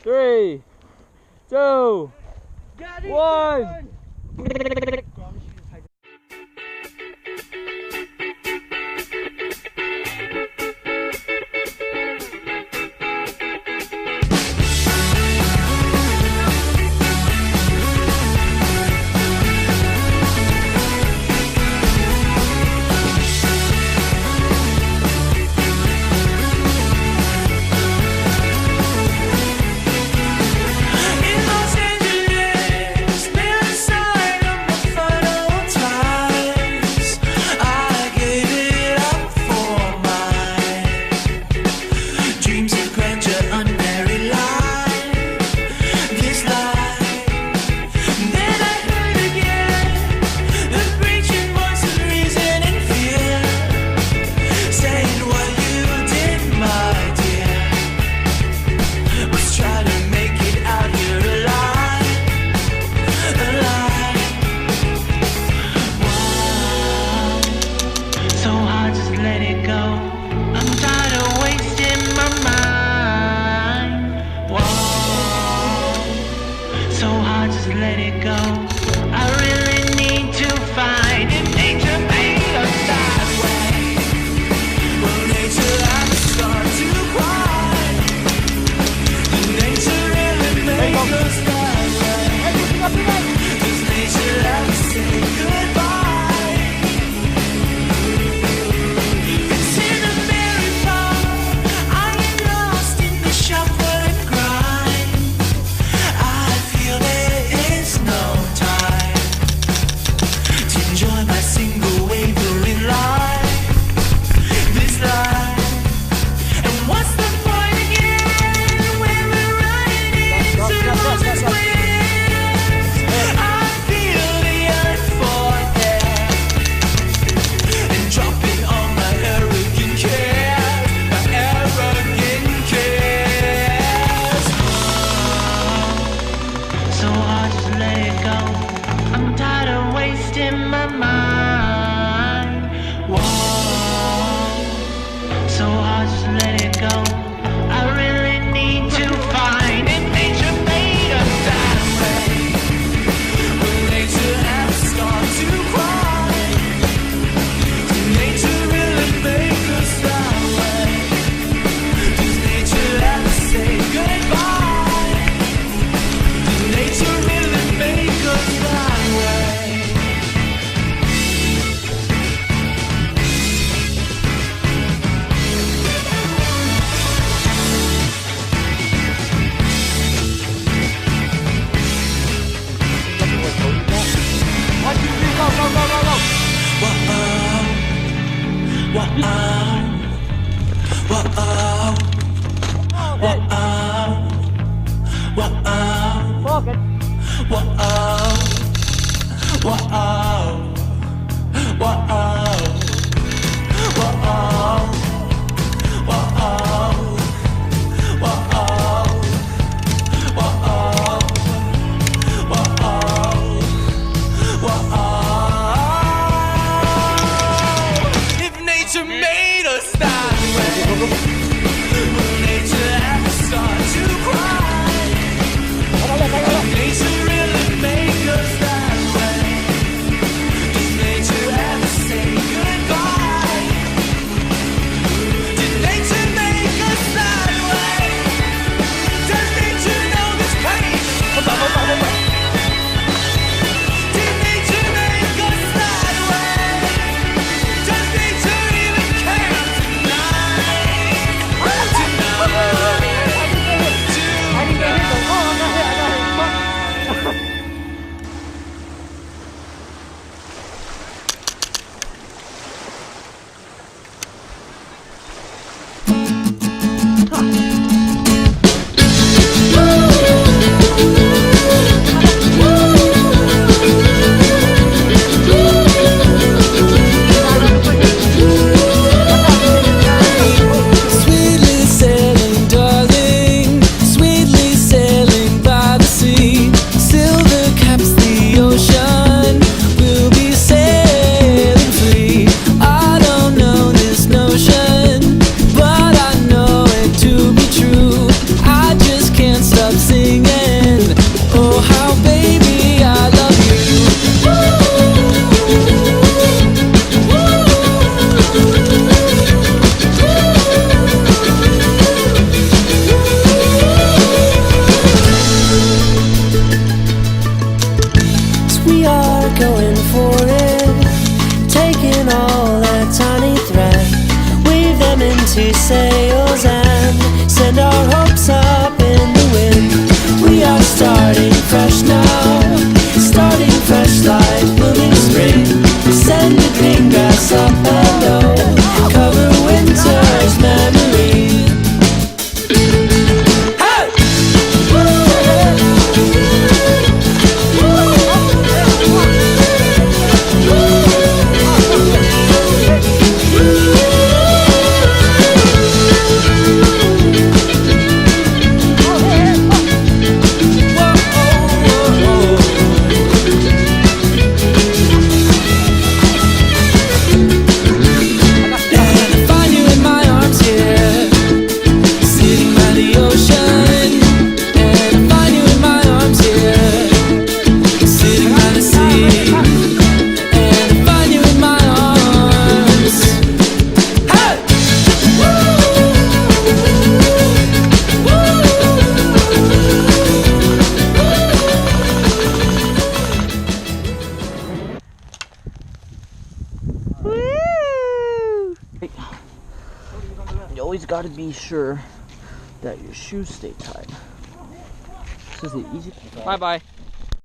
3, 2, 1. Let it go. I really need to find if nature made us that way. Will nature have to start to cry? Did nature really make us that way? Does nature have to say goodbye? It's in a marathon. I am lost in the shuffle and grind. I feel there is no time to enjoy my single wavering life, this life. And what's the point again when we're running in circles and squares? I feel the earth for air and dropping all my arrogant cares, my arrogant cares. So hard to let it go. I'm tired of wasting my mind. Whoa. So hard to let it go. I really need to find if nature made us that way. Will nature have to start to cry? Did nature really make us that way? Does nature have to say goodbye? Did nature really make us that way? up singing, oh how baby I love you. So we are going for it, taking all that tiny thread, weave them into sails and send our hopes up in the wind. We are starting fresh now, starting fresh like blooming spring. Send the green grass up and low, cover winter's memory. Hey! You always got to be sure that your shoes stay tied. This is the easy. Bye bye.